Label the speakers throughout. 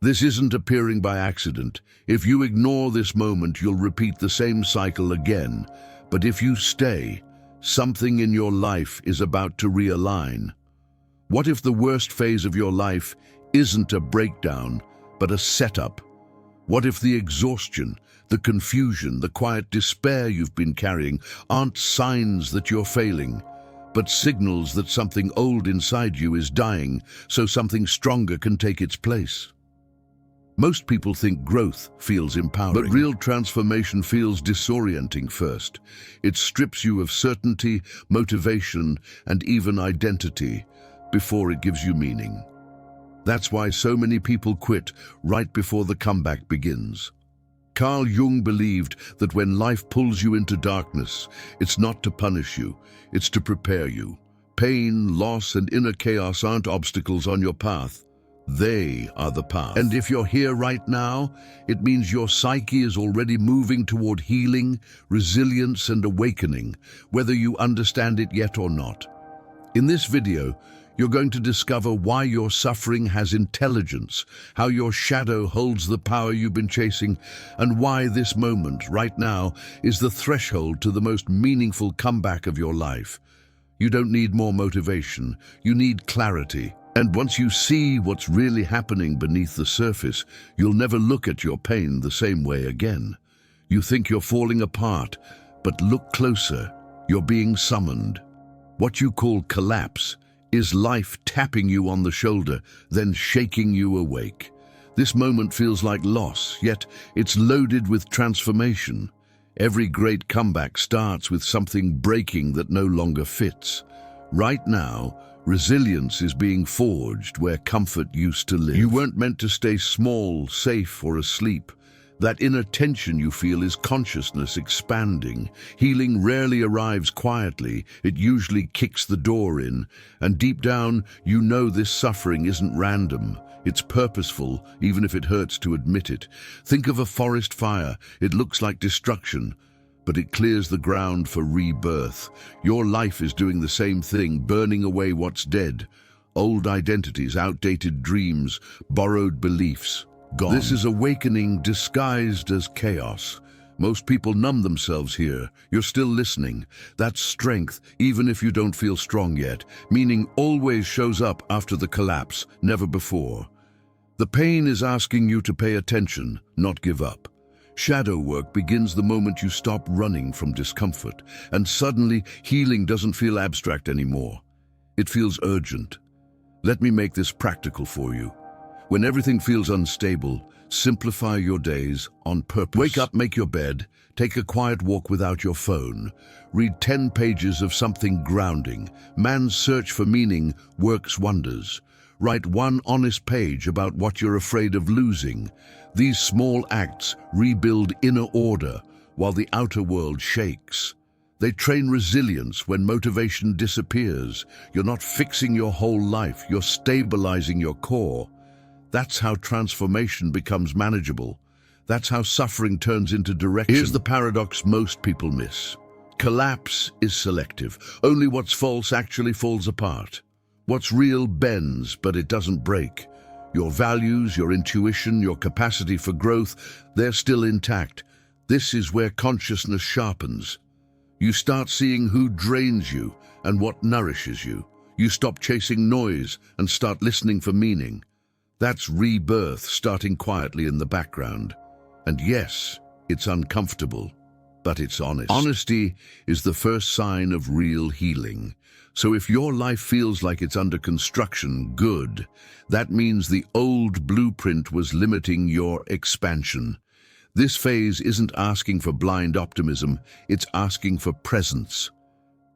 Speaker 1: This isn't appearing by accident. If you ignore this moment, you'll repeat the same cycle again. But if you stay, something in your life is about to realign. What if the worst phase of your life isn't a breakdown, but a setup? What if the exhaustion, the confusion, the quiet despair you've been carrying aren't signs that you're failing, but signals that something old inside you is dying so something stronger can take its place? Most people think growth feels empowering, but real transformation feels disorienting first. It strips you of certainty, motivation, and even identity before it gives you meaning. That's why so many people quit right before the comeback begins. Carl Jung believed that when life pulls you into darkness, it's not to punish you, it's to prepare you. Pain, loss, and inner chaos aren't obstacles on your path. They are the path. And if you're here right now, it means your psyche is already moving toward healing, resilience, and awakening, whether you understand it yet or not. In this video, you're going to discover why your suffering has intelligence, how your shadow holds the power you've been chasing, and why this moment, right now, is the threshold to the most meaningful comeback of your life. You don't need more motivation, you need clarity. And once you see what's really happening beneath the surface, you'll never look at your pain the same way again. You think you're falling apart, but look closer, you're being summoned. What you call collapse is life tapping you on the shoulder, then shaking you awake. This moment feels like loss, yet it's loaded with transformation. Every great comeback starts with something breaking that no longer fits. Right now, resilience is being forged where comfort used to live. You weren't meant to stay small, safe, or asleep. That inner tension you feel is consciousness expanding. Healing rarely arrives quietly, it usually kicks the door in. And deep down, you know this suffering isn't random. It's purposeful, even if it hurts to admit it. Think of a forest fire. It looks like destruction, but it clears the ground for rebirth. Your life is doing the same thing, burning away what's dead. Old identities, outdated dreams, borrowed beliefs. Gone. This is awakening disguised as chaos. Most people numb themselves here. You're still listening. That's strength, even if you don't feel strong yet. Meaning always shows up after the collapse, never before. The pain is asking you to pay attention, not give up. Shadow work begins the moment you stop running from discomfort, and suddenly healing doesn't feel abstract anymore. It feels urgent. Let me make this practical for you. When everything feels unstable, simplify your days on purpose. Wake up, make your bed, take a quiet walk without your phone. Read 10 pages of something grounding. Man's search for meaning works wonders. Write one honest page about what you're afraid of losing. These small acts rebuild inner order while the outer world shakes. They train resilience when motivation disappears. You're not fixing your whole life, you're stabilizing your core. That's how transformation becomes manageable. That's how suffering turns into direction. Here's the paradox most people miss. Collapse is selective. Only what's false actually falls apart. What's real bends, but it doesn't break. Your values, your intuition, your capacity for growth, they're still intact. This is where consciousness sharpens. You start seeing who drains you and what nourishes you. You stop chasing noise and start listening for meaning. That's rebirth starting quietly in the background. And yes, it's uncomfortable, but it's honest. Honesty is the first sign of real healing. So if your life feels like it's under construction, good. That means the old blueprint was limiting your expansion. This phase isn't asking for blind optimism, it's asking for presence.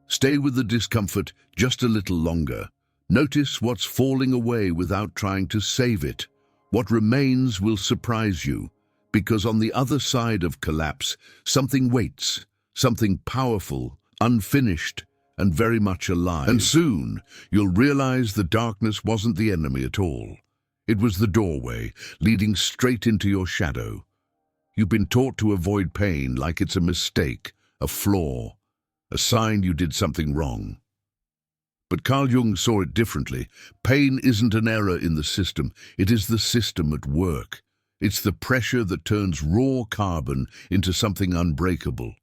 Speaker 1: Stay with the discomfort just a little longer. Notice what's falling away without trying to save it. What remains will surprise you, because on the other side of collapse, something waits, something powerful, unfinished, and very much alive. And soon, you'll realize the darkness wasn't the enemy at all. It was the doorway, leading straight into your shadow. You've been taught to avoid pain like it's a mistake, a flaw, a sign you did something wrong. But Carl Jung saw it differently. Pain isn't an error in the system, it is the system at work. It's the pressure that turns raw carbon into something unbreakable.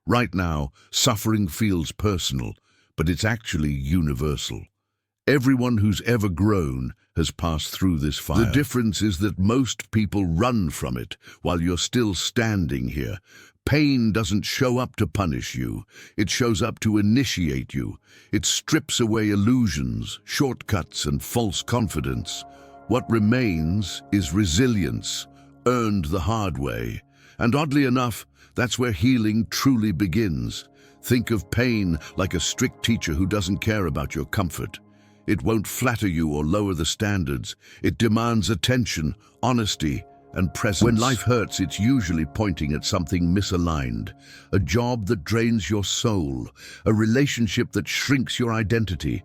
Speaker 1: Right now, suffering feels personal, but it's actually universal. Everyone who's ever grown has passed through this fire. The difference is that most people run from it while you're still standing here. Pain doesn't show up to punish you. It shows up to initiate you. It strips away illusions, shortcuts, and false confidence. What remains is resilience, earned the hard way. And oddly enough, that's where healing truly begins. Think of pain like a strict teacher who doesn't care about your comfort. It won't flatter you or lower the standards. It demands attention, honesty, and presence. When life hurts, it's usually pointing at something misaligned. A job that drains your soul, a relationship that shrinks your identity,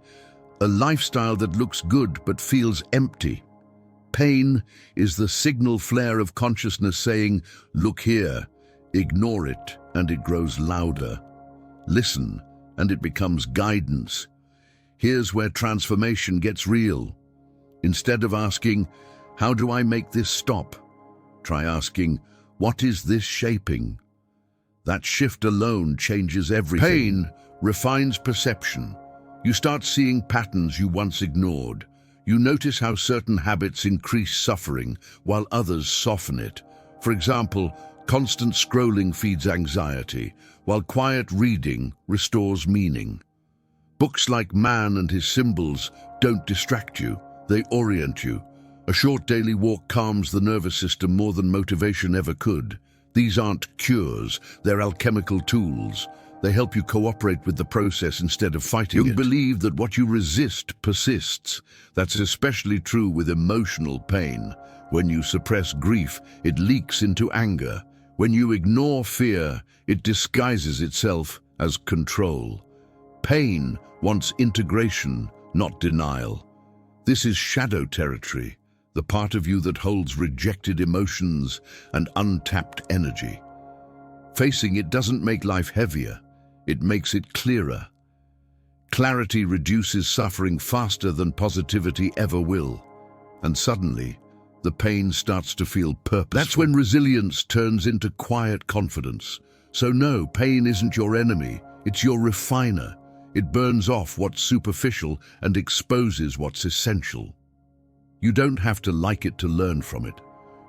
Speaker 1: a lifestyle that looks good but feels empty. Pain is the signal flare of consciousness saying, "Look here." Ignore it, and it grows louder. Listen, and it becomes guidance. Here's where transformation gets real. Instead of asking, "How do I make this stop?" try asking, "What is this shaping?" That shift alone changes everything. Pain refines perception. You start seeing patterns you once ignored. You notice how certain habits increase suffering while others soften it. For example, constant scrolling feeds anxiety, while quiet reading restores meaning. Books like Man and His Symbols don't distract you, they orient you. A short daily walk calms the nervous system more than motivation ever could. These aren't cures, they're alchemical tools. They help you cooperate with the process instead of fighting it. You believe that what you resist persists. That's especially true with emotional pain. When you suppress grief, it leaks into anger. When you ignore fear, it disguises itself as control. Pain wants integration, not denial. This is shadow territory, the part of you that holds rejected emotions and untapped energy. Facing it doesn't make life heavier, it makes it clearer. Clarity reduces suffering faster than positivity ever will. And suddenly, the pain starts to feel purposeful. That's when resilience turns into quiet confidence. So no, pain isn't your enemy, it's your refiner. It burns off what's superficial and exposes what's essential. You don't have to like it to learn from it.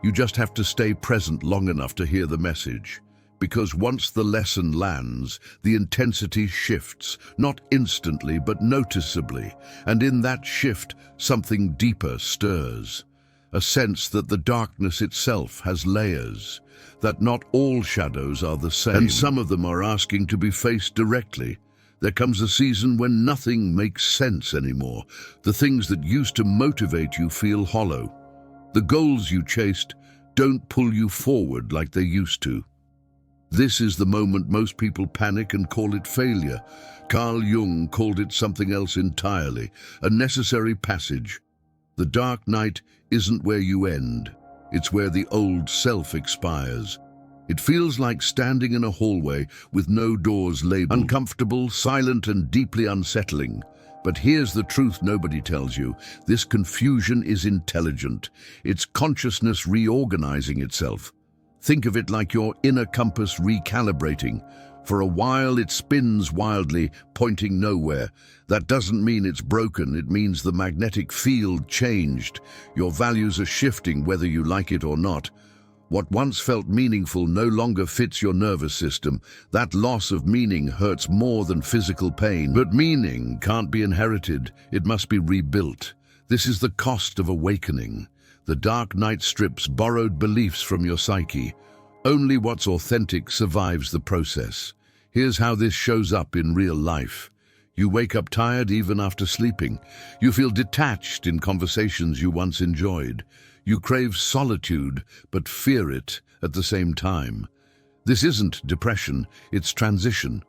Speaker 1: You just have to stay present long enough to hear the message. Because once the lesson lands, the intensity shifts, not instantly but noticeably, and in that shift, something deeper stirs. A sense that the darkness itself has layers, that not all shadows are the same, and some of them are asking to be faced directly. There comes a season when nothing makes sense anymore. The things that used to motivate you feel hollow. The goals you chased don't pull you forward like they used to. This is the moment most people panic and call it failure. Carl Jung called it something else entirely, a necessary passage. The dark night isn't where you end, it's where the old self expires. It feels like standing in a hallway with no doors labeled. Uncomfortable, silent, and deeply unsettling. But here's the truth nobody tells you. This confusion is intelligent. It's consciousness reorganizing itself. Think of it like your inner compass recalibrating. For a while it spins wildly, pointing nowhere. That doesn't mean it's broken, it means the magnetic field changed. Your values are shifting whether you like it or not. What once felt meaningful no longer fits your nervous system. That loss of meaning hurts more than physical pain. But meaning can't be inherited, it must be rebuilt. This is the cost of awakening. The dark night strips borrowed beliefs from your psyche. Only what's authentic survives the process. Here's how this shows up in real life. You wake up tired even after sleeping. You feel detached in conversations you once enjoyed. You crave solitude, but fear it at the same time. This isn't depression, it's transition.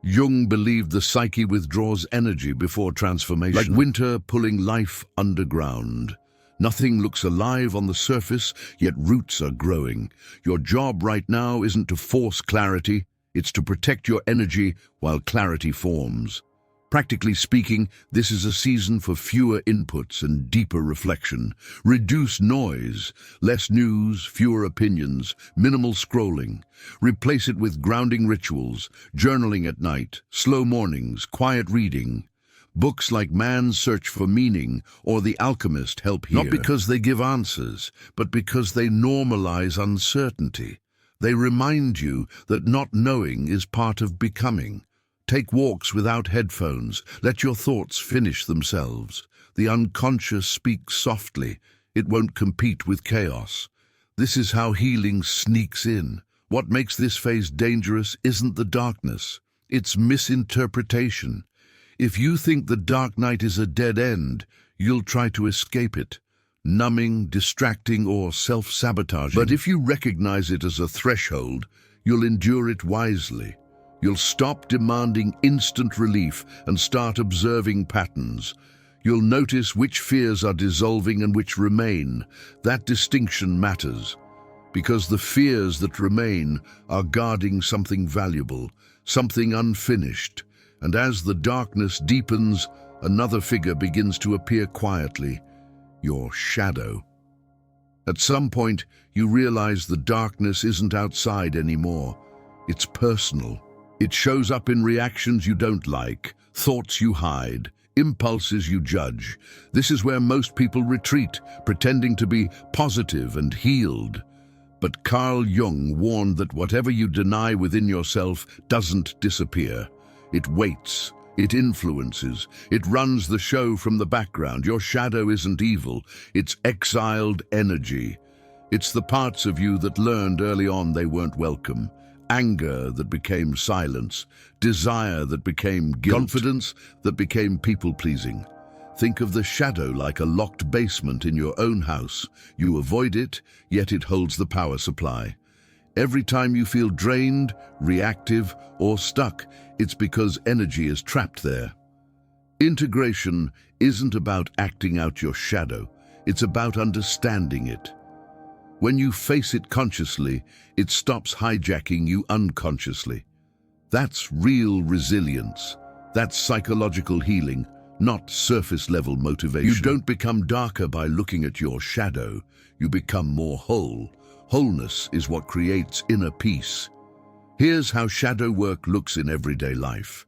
Speaker 1: Jung believed the psyche withdraws energy before transformation. Like winter pulling life underground. Nothing looks alive on the surface, yet roots are growing. Your job right now isn't to force clarity, it's to protect your energy while clarity forms. Practically speaking, this is a season for fewer inputs and deeper reflection. Reduce noise, less news, fewer opinions, minimal scrolling. Replace it with grounding rituals, journaling at night, slow mornings, quiet reading. Books like Man's Search for Meaning or The Alchemist help here. Not because they give answers, but because they normalize uncertainty. They remind you that not knowing is part of becoming. Take walks without headphones. Let your thoughts finish themselves. The unconscious speaks softly. It won't compete with chaos. This is how healing sneaks in. What makes this phase dangerous isn't the darkness. It's misinterpretation. If you think the dark night is a dead end, you'll try to escape it. Numbing, distracting, or self-sabotaging. But if you recognize it as a threshold, you'll endure it wisely. You'll stop demanding instant relief and start observing patterns. You'll notice which fears are dissolving and which remain. That distinction matters, because the fears that remain are guarding something valuable, something unfinished. And as the darkness deepens, another figure begins to appear quietly, your shadow. At some point, you realize the darkness isn't outside anymore. It's personal. It shows up in reactions you don't like, thoughts you hide, impulses you judge. This is where most people retreat, pretending to be positive and healed. But Carl Jung warned that whatever you deny within yourself doesn't disappear. It waits, it influences, it runs the show from the background. Your shadow isn't evil, it's exiled energy. It's the parts of you that learned early on they weren't welcome. Anger that became silence, desire that became guilt, confidence that became people-pleasing. Think of the shadow like a locked basement in your own house. You avoid it, yet it holds the power supply. Every time you feel drained, reactive, or stuck, it's because energy is trapped there. Integration isn't about acting out your shadow, it's about understanding it. When you face it consciously, it stops hijacking you unconsciously. That's real resilience. That's psychological healing, not surface-level motivation. You don't become darker by looking at your shadow. You become more whole. Wholeness is what creates inner peace. Here's how shadow work looks in everyday life.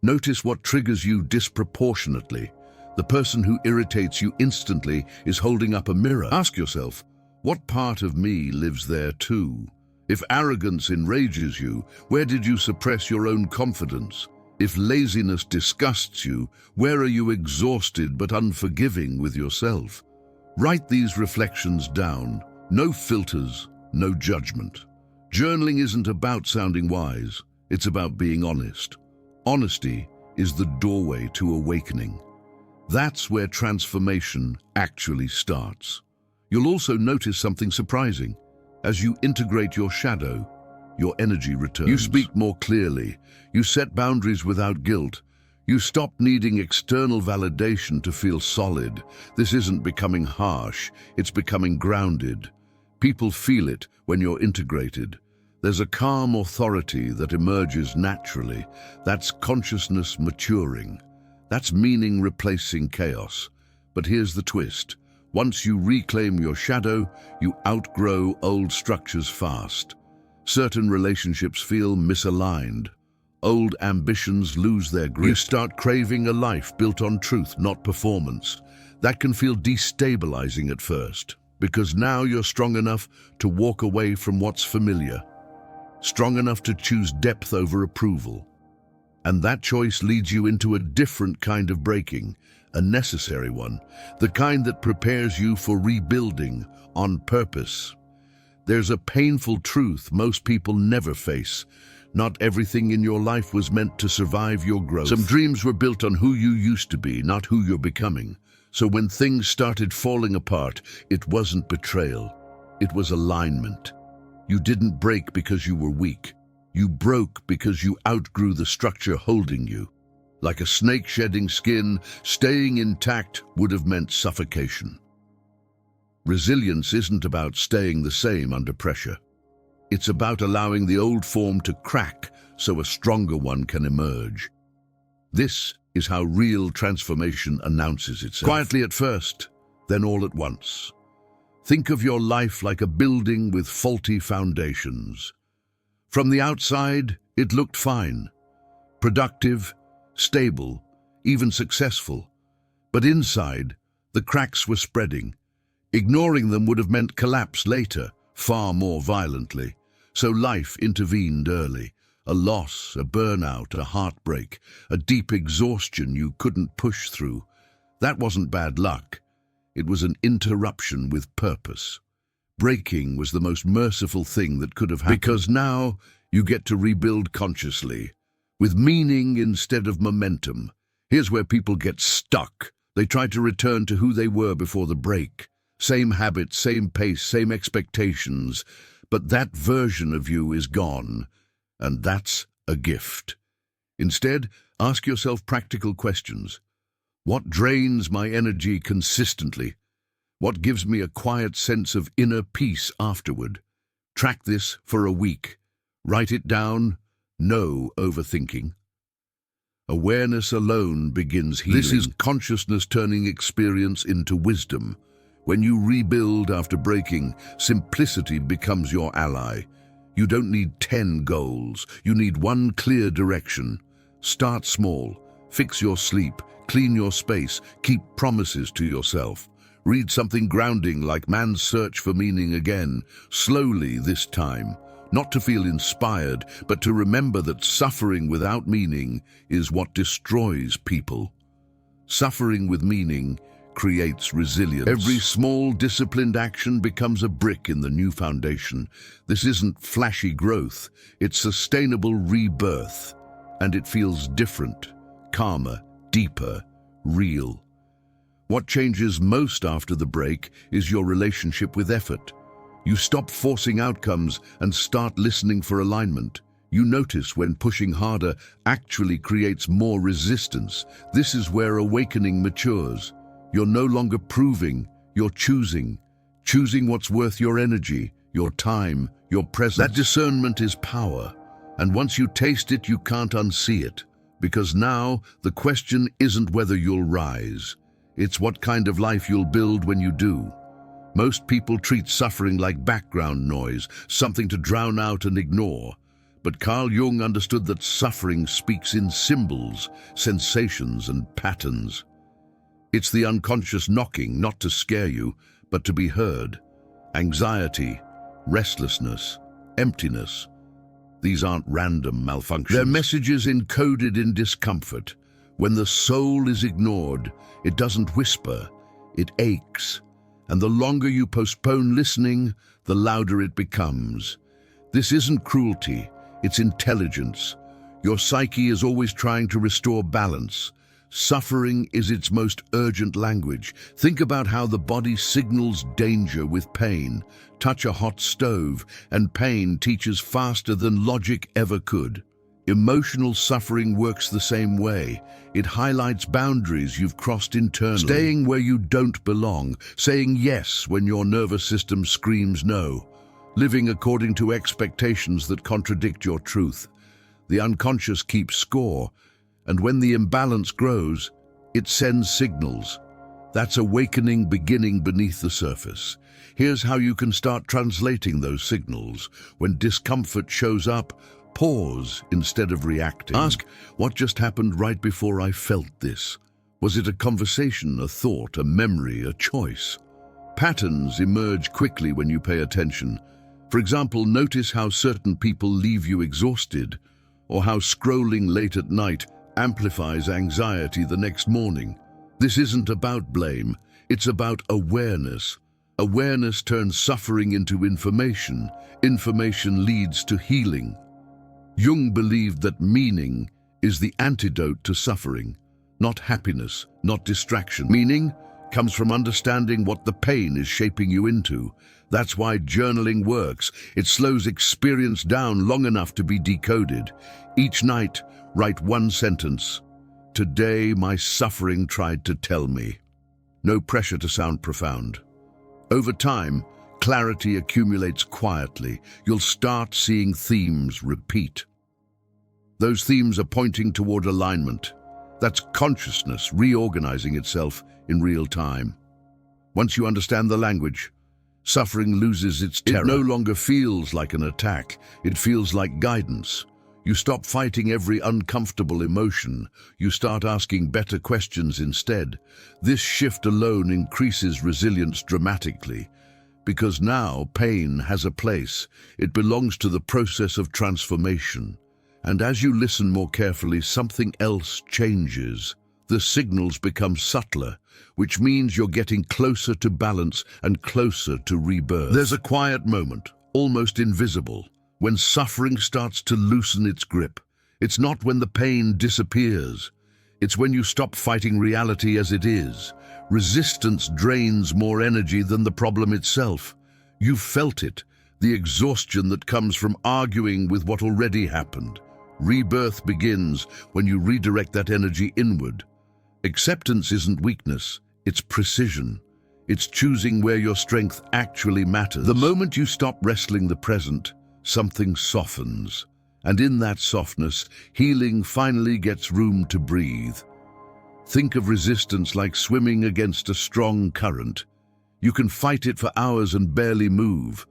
Speaker 1: Notice what triggers you disproportionately. The person who irritates you instantly is holding up a mirror. Ask yourself, what part of me lives there too? If arrogance enrages you, where did you suppress your own confidence? If laziness disgusts you, where are you exhausted but unforgiving with yourself? Write these reflections down. No filters, no judgment. Journaling isn't about sounding wise, it's about being honest. Honesty is the doorway to awakening. That's where transformation actually starts. You'll also notice something surprising. As you integrate your shadow, your energy returns. You speak more clearly. You set boundaries without guilt. You stop needing external validation to feel solid. This isn't becoming harsh, it's becoming grounded. People feel it when you're integrated. There's a calm authority that emerges naturally. That's consciousness maturing. That's meaning replacing chaos. But here's the twist. Once you reclaim your shadow, you outgrow old structures fast. Certain relationships feel misaligned. Old ambitions lose their grip. You start craving a life built on truth, not performance. That can feel destabilizing at first, because now you're strong enough to walk away from what's familiar. Strong enough to choose depth over approval. And that choice leads you into a different kind of breaking. A necessary one, the kind that prepares you for rebuilding on purpose. There's a painful truth most people never face. Not everything in your life was meant to survive your growth. Some dreams were built on who you used to be, not who you're becoming. So when things started falling apart, it wasn't betrayal. It was alignment. You didn't break because you were weak. You broke because you outgrew the structure holding you. Like a snake shedding skin, staying intact would have meant suffocation. Resilience isn't about staying the same under pressure. It's about allowing the old form to crack so a stronger one can emerge. This is how real transformation announces itself. Quietly at first, then all at once. Think of your life like a building with faulty foundations. From the outside, it looked fine, productive, stable, even successful. But inside, the cracks were spreading. Ignoring them would have meant collapse later, far more violently. So life intervened early. A loss, a burnout, a heartbreak, a deep exhaustion you couldn't push through. That wasn't bad luck. It was an interruption with purpose. Breaking was the most merciful thing that could have happened. Because now you get to rebuild consciously, with meaning instead of momentum. Here's where people get stuck. They try to return to who they were before the break. Same habits, same pace, same expectations. But that version of you is gone. And that's a gift. Instead, ask yourself practical questions. What drains my energy consistently? What gives me a quiet sense of inner peace afterward? Track this for a week. Write it down. No overthinking. Awareness alone begins healing. This is consciousness turning experience into wisdom. When you rebuild after breaking, simplicity becomes your ally. You don't need 10 goals. You need one clear direction. Start small. Fix your sleep. Clean your space. Keep promises to yourself. Read something grounding like Man's Search for Meaning again, slowly this time. Not to feel inspired, but to remember that suffering without meaning is what destroys people. Suffering with meaning creates resilience. Every small, disciplined action becomes a brick in the new foundation. This isn't flashy growth, it's sustainable rebirth. And it feels different, calmer, deeper, real. What changes most after the break is your relationship with effort. You stop forcing outcomes and start listening for alignment. You notice when pushing harder actually creates more resistance. This is where awakening matures. You're no longer proving, you're choosing. Choosing what's worth your energy, your time, your presence. That discernment is power. And once you taste it, you can't unsee it. Because now, the question isn't whether you'll rise. It's what kind of life you'll build when you do. Most people treat suffering like background noise, something to drown out and ignore. But Carl Jung understood that suffering speaks in symbols, sensations, and patterns. It's the unconscious knocking, not to scare you, but to be heard. Anxiety, restlessness, emptiness. These aren't random malfunctions. They're messages encoded in discomfort. When the soul is ignored, it doesn't whisper, it aches. And the longer you postpone listening, the louder it becomes. This isn't cruelty, it's intelligence. Your psyche is always trying to restore balance. Suffering is its most urgent language. Think about how the body signals danger with pain. Touch a hot stove, and pain teaches faster than logic ever could. Emotional suffering works the same way. It highlights boundaries you've crossed internally. Staying where you don't belong, saying yes when your nervous system screams no. Living according to expectations that contradict your truth. The unconscious keeps score. And when the imbalance grows, it sends signals. That's awakening beginning beneath the surface. Here's how you can start translating those signals. When discomfort shows up, pause instead of reacting. Ask, what just happened right before I felt this? Was it a conversation, a thought, a memory, a choice? Patterns emerge quickly when you pay attention. For example, notice how certain people leave you exhausted, or how scrolling late at night amplifies anxiety the next morning. This isn't about blame, it's about awareness. Awareness turns suffering into information. Information leads to healing. Jung believed that meaning is the antidote to suffering, not happiness, not distraction. Meaning comes from understanding what the pain is shaping you into. That's why journaling works. It slows experience down long enough to be decoded. Each night, write one sentence. Today, my suffering tried to tell me. No pressure to sound profound. Over time, clarity accumulates quietly. You'll start seeing themes repeat. Those themes are pointing toward alignment. That's consciousness reorganizing itself in real time. Once you understand the language, suffering loses its terror. It no longer feels like an attack, it feels like guidance. You stop fighting every uncomfortable emotion. You start asking better questions instead. This shift alone increases resilience dramatically, because now pain has a place. It belongs to the process of transformation. And as you listen more carefully, something else changes. The signals become subtler, which means you're getting closer to balance and closer to rebirth. There's a quiet moment, almost invisible, when suffering starts to loosen its grip. It's not when the pain disappears. It's when you stop fighting reality as it is. Resistance drains more energy than the problem itself. You've felt it, the exhaustion that comes from arguing with what already happened. Rebirth begins when you redirect that energy inward. Acceptance isn't weakness, it's precision. It's choosing where your strength actually matters. The moment you stop wrestling the present, something softens. And in that softness, healing finally gets room to breathe. Think of resistance like swimming against a strong current. You can fight it for hours and barely move,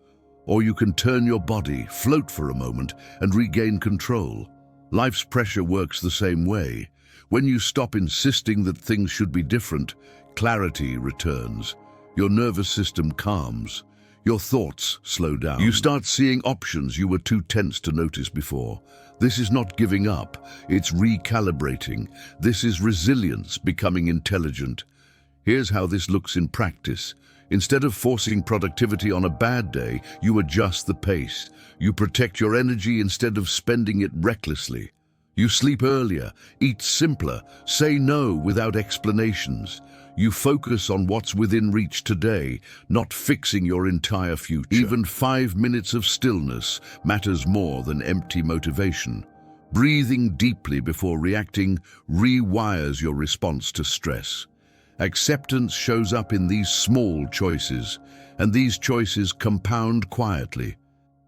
Speaker 1: or you can turn your body, float for a moment, and regain control. Life's pressure works the same way. When you stop insisting that things should be different, clarity returns. Your nervous system calms. Your thoughts slow down. You start seeing options you were too tense to notice before. This is not giving up, it's recalibrating. This is resilience becoming intelligent. Here's how this looks in practice. Instead of forcing productivity on a bad day, you adjust the pace. You protect your energy instead of spending it recklessly. You sleep earlier, eat simpler, say no without explanations. You focus on what's within reach today, not fixing your entire future. Even 5 minutes of stillness matters more than empty motivation. Breathing deeply before reacting rewires your response to stress. Acceptance shows up in these small choices, and these choices compound quietly.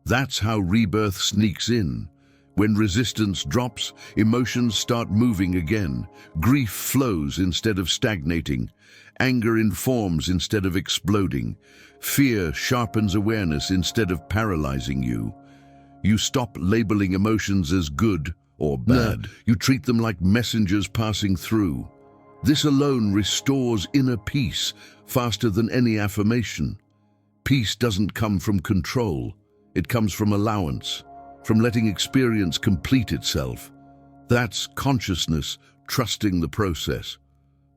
Speaker 1: That's how rebirth sneaks in. When resistance drops, emotions start moving again. Grief flows instead of stagnating. Anger informs instead of exploding. Fear sharpens awareness instead of paralyzing you. You stop labeling emotions as good or bad. You treat them like messengers passing through. This alone restores inner peace faster than any affirmation. Peace doesn't come from control. It comes from allowance, from letting experience complete itself. That's consciousness trusting the process.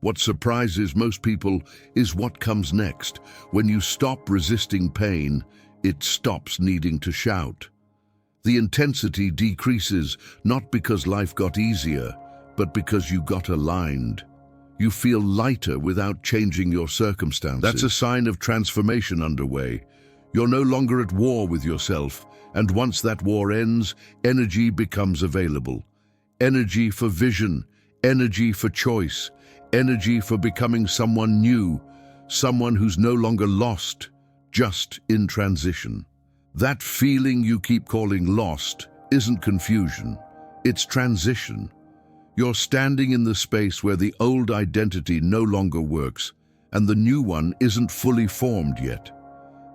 Speaker 1: What surprises most people is what comes next. When you stop resisting pain, it stops needing to shout. The intensity decreases, not because life got easier, but because you got aligned. You feel lighter without changing your circumstances. That's a sign of transformation underway. You're no longer at war with yourself, and once that war ends, energy becomes available. Energy for vision, energy for choice, energy for becoming someone new, someone who's no longer lost, just in transition. That feeling you keep calling lost isn't confusion, it's transition. You're standing in the space where the old identity no longer works, and the new one isn't fully formed yet.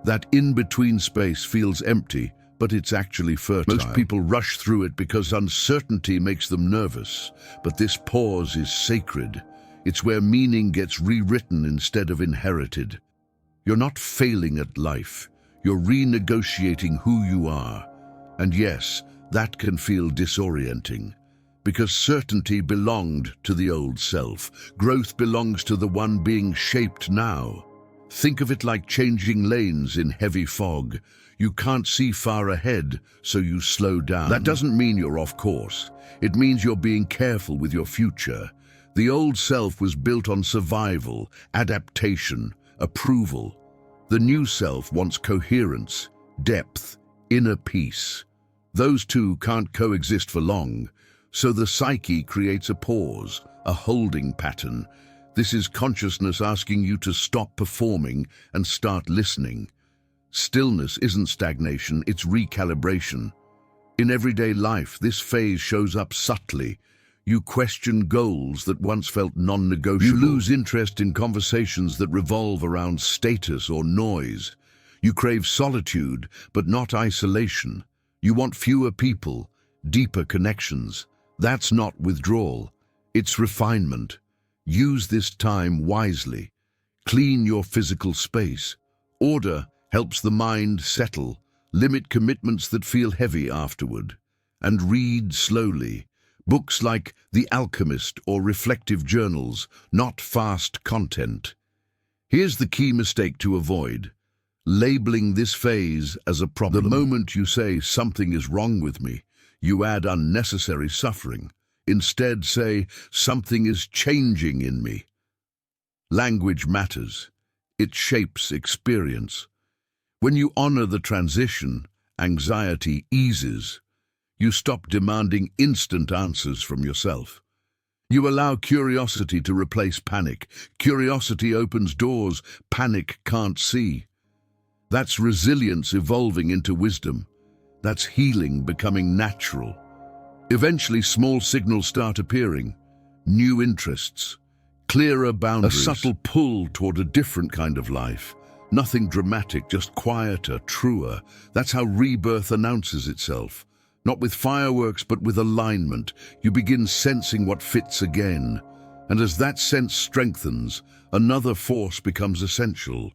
Speaker 1: That in-between space feels empty, but it's actually fertile. Most people rush through it because uncertainty makes them nervous, but this pause is sacred. It's where meaning gets rewritten instead of inherited. You're not failing at life, you're renegotiating who you are. And yes, that can feel disorienting, because certainty belonged to the old self. Growth belongs to the one being shaped now. Think of it like changing lanes in heavy fog. You can't see far ahead, so you slow down. That doesn't mean you're off course. It means you're being careful with your future. The old self was built on survival, adaptation, approval. The new self wants coherence, depth, inner peace. Those two can't coexist for long, so the psyche creates a pause, a holding pattern. This is consciousness asking you to stop performing and start listening. Stillness isn't stagnation, it's recalibration. In everyday life, this phase shows up subtly. You question goals that once felt non-negotiable. You lose interest in conversations that revolve around status or noise. You crave solitude, but not isolation. You want fewer people, deeper connections. That's not withdrawal. It's refinement. Use this time wisely. Clean your physical space. Order helps the mind settle. Limit commitments that feel heavy afterward. And read slowly. Books like The Alchemist or reflective journals, not fast content. Here's the key mistake to avoid: labeling this phase as a problem. The moment you say something is wrong with me, you add unnecessary suffering. Instead, say something is changing in me. Language matters. It shapes experience. When you honor the transition, anxiety eases. You stop demanding instant answers from yourself. You allow curiosity to replace panic. Curiosity opens doors panic can't see. That's resilience evolving into wisdom. That's healing becoming natural. Eventually, small signals start appearing. New interests, clearer boundaries. A subtle pull toward a different kind of life. Nothing dramatic, just quieter, truer. That's how rebirth announces itself. Not with fireworks, but with alignment. You begin sensing what fits again. And as that sense strengthens, another force becomes essential.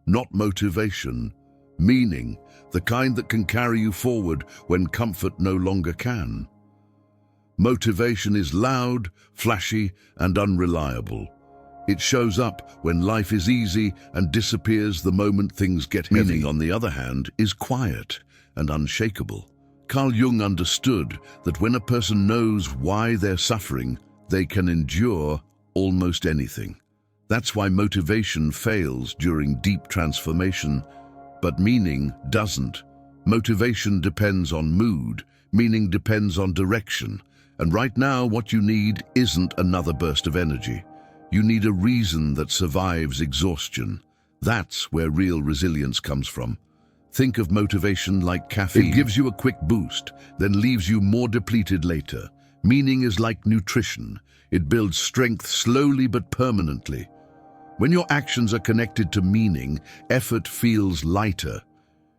Speaker 1: Not motivation, meaning, the kind that can carry you forward when comfort no longer can. Motivation is loud, flashy, and unreliable. It shows up when life is easy and disappears the moment things get heavy. Meaning, on the other hand, is quiet and unshakable. Carl Jung understood that when a person knows why they're suffering, they can endure almost anything. That's why motivation fails during deep transformation, but meaning doesn't. Motivation depends on mood, meaning depends on direction. And right now, what you need isn't another burst of energy. You need a reason that survives exhaustion. That's where real resilience comes from. Think of motivation like caffeine. It gives you a quick boost, then leaves you more depleted later. Meaning is like nutrition. It builds strength slowly but permanently. When your actions are connected to meaning, effort feels lighter.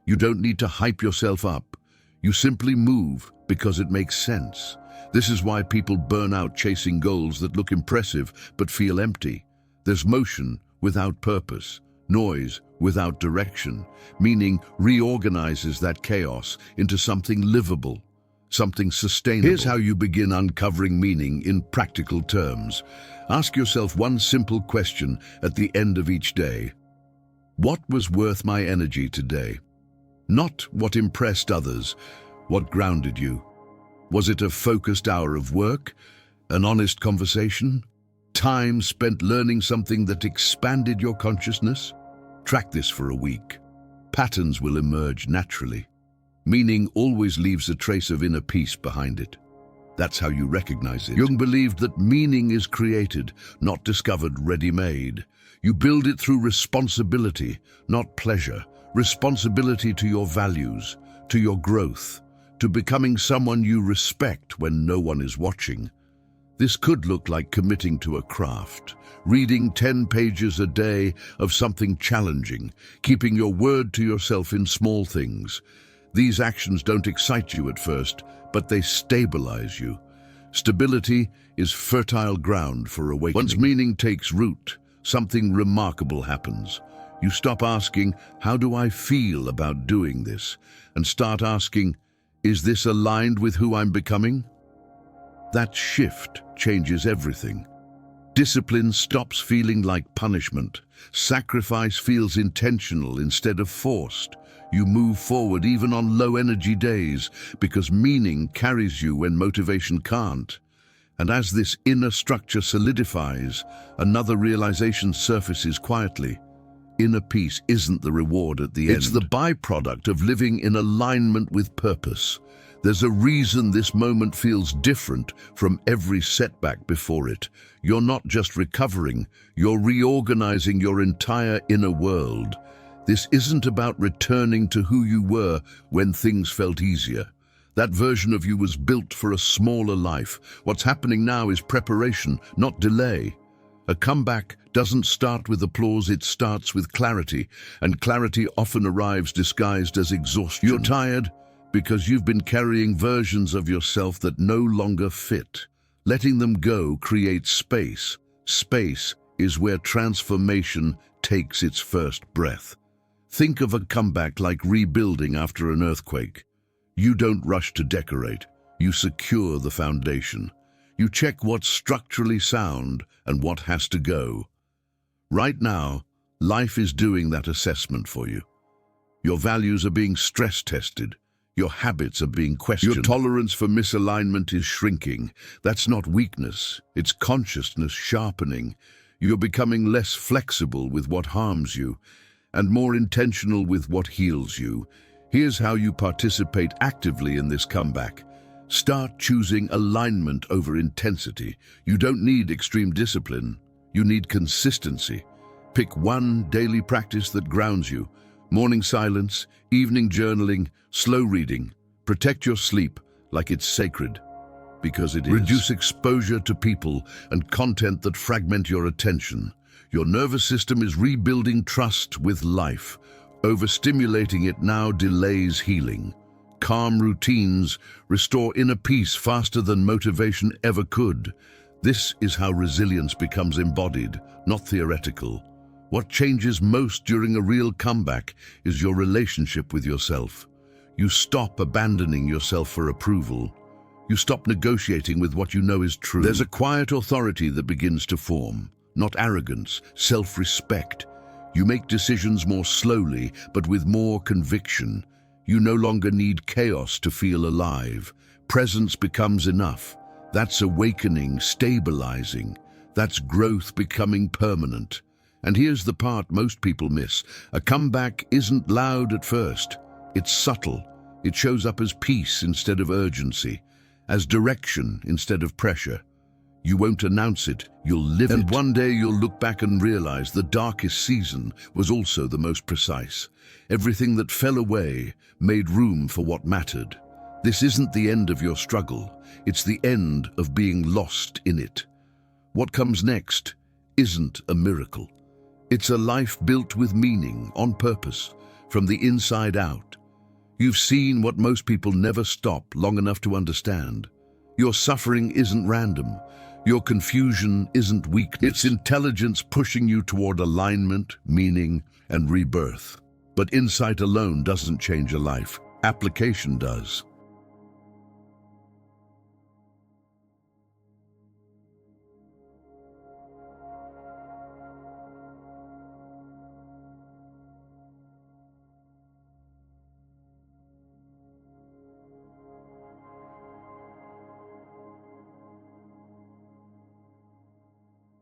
Speaker 1: You don't need to hype yourself up. You simply move because it makes sense. This is why people burn out chasing goals that look impressive but feel empty. There's motion without purpose, noise without direction. Meaning reorganizes that chaos into something livable, something sustainable. Here's how you begin uncovering meaning in practical terms. Ask yourself one simple question at the end of each day. What was worth my energy today? Not what impressed others, what grounded you. Was it a focused hour of work? An honest conversation? Time spent learning something that expanded your consciousness? Track this for a week. Patterns will emerge naturally. Meaning always leaves a trace of inner peace behind it. That's how you recognize it. Jung believed that meaning is created, not discovered ready-made. You build it through responsibility, not pleasure. Responsibility to your values, to your growth, to becoming someone you respect when no one is watching. This could look like committing to a craft, reading 10 pages a day of something challenging, keeping your word to yourself in small things. These actions don't excite you at first, but they stabilize you. Stability is fertile ground for awakening. Once meaning takes root, something remarkable happens. You stop asking, how do I feel about doing this? And start asking, is this aligned with who I'm becoming? That shift changes everything. Discipline stops feeling like punishment. Sacrifice feels intentional instead of forced. You move forward even on low-energy days because meaning carries you when motivation can't. And as this inner structure solidifies, another realization surfaces quietly. Inner peace isn't the reward at the end. It's the byproduct of living in alignment with purpose. There's a reason this moment feels different from every setback before it. You're not just recovering, you're reorganizing your entire inner world. This isn't about returning to who you were when things felt easier. That version of you was built for a smaller life. What's happening now is preparation, not delay. A comeback doesn't start with applause, it starts with clarity, and clarity often arrives disguised as exhaustion. You're tired because you've been carrying versions of yourself that no longer fit. Letting them go creates space. Space is where transformation takes its first breath. Think of a comeback like rebuilding after an earthquake. You don't rush to decorate, you secure the foundation. You check what's structurally sound and what has to go. Right now, life is doing that assessment for you. Your values are being stress tested. Your habits are being questioned. Your tolerance for misalignment is shrinking. That's not weakness, it's consciousness sharpening. You're becoming less flexible with what harms you and more intentional with what heals you. Here's how you participate actively in this comeback. Start choosing alignment over intensity. You don't need extreme discipline. You need consistency. Pick one daily practice that grounds you. Morning silence, evening journaling, slow reading. Protect your sleep like it's sacred, because it is. Reduce exposure to people and content that fragment your attention. Your nervous system is rebuilding trust with life. Overstimulating it now delays healing. Calm routines restore inner peace faster than motivation ever could. This is how resilience becomes embodied, not theoretical. What changes most during a real comeback is your relationship with yourself. You stop abandoning yourself for approval. You stop negotiating with what you know is true. There's a quiet authority that begins to form, not arrogance, self-respect. You make decisions more slowly, but with more conviction. You no longer need chaos to feel alive. Presence becomes enough. That's awakening, stabilizing. That's growth becoming permanent. And here's the part most people miss. A comeback isn't loud at first. It's subtle. It shows up as peace instead of urgency, as direction instead of pressure. You won't announce it, you'll live it. And one day you'll look back and realize the darkest season was also the most precise. Everything that fell away made room for what mattered. This isn't the end of your struggle. It's the end of being lost in it. What comes next isn't a miracle. It's a life built with meaning, on purpose, from the inside out. You've seen what most people never stop long enough to understand. Your suffering isn't random. Your confusion isn't weakness. It's intelligence pushing you toward alignment, meaning, and rebirth. But insight alone doesn't change a life. Application does.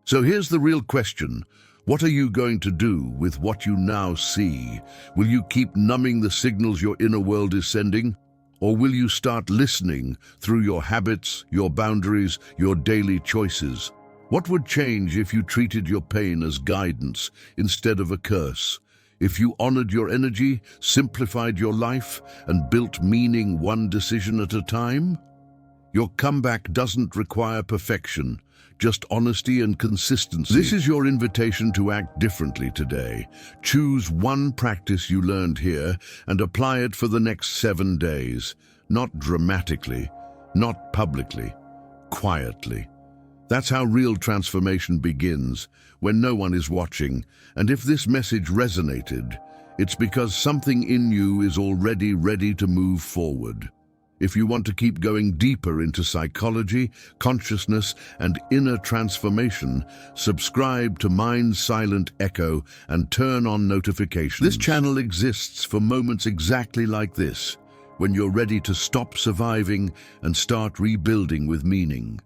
Speaker 1: So here's the real question. What are you going to do with what you now see? Will you keep numbing the signals your inner world is sending? Or will you start listening through your habits, your boundaries, your daily choices? What would change if you treated your pain as guidance instead of a curse? If you honored your energy, simplified your life, and built meaning one decision at a time? Your comeback doesn't require perfection, just honesty and consistency. This is your invitation to act differently today. Choose one practice you learned here and apply it for the next 7 days. Not dramatically, not publicly, quietly. That's how real transformation begins, when no one is watching. And if this message resonated, it's because something in you is already ready to move forward. If you want to keep going deeper into psychology, consciousness, and inner transformation, subscribe to Mind's Silent Echo and turn on notifications. This channel exists for moments exactly like this, when you're ready to stop surviving and start rebuilding with meaning.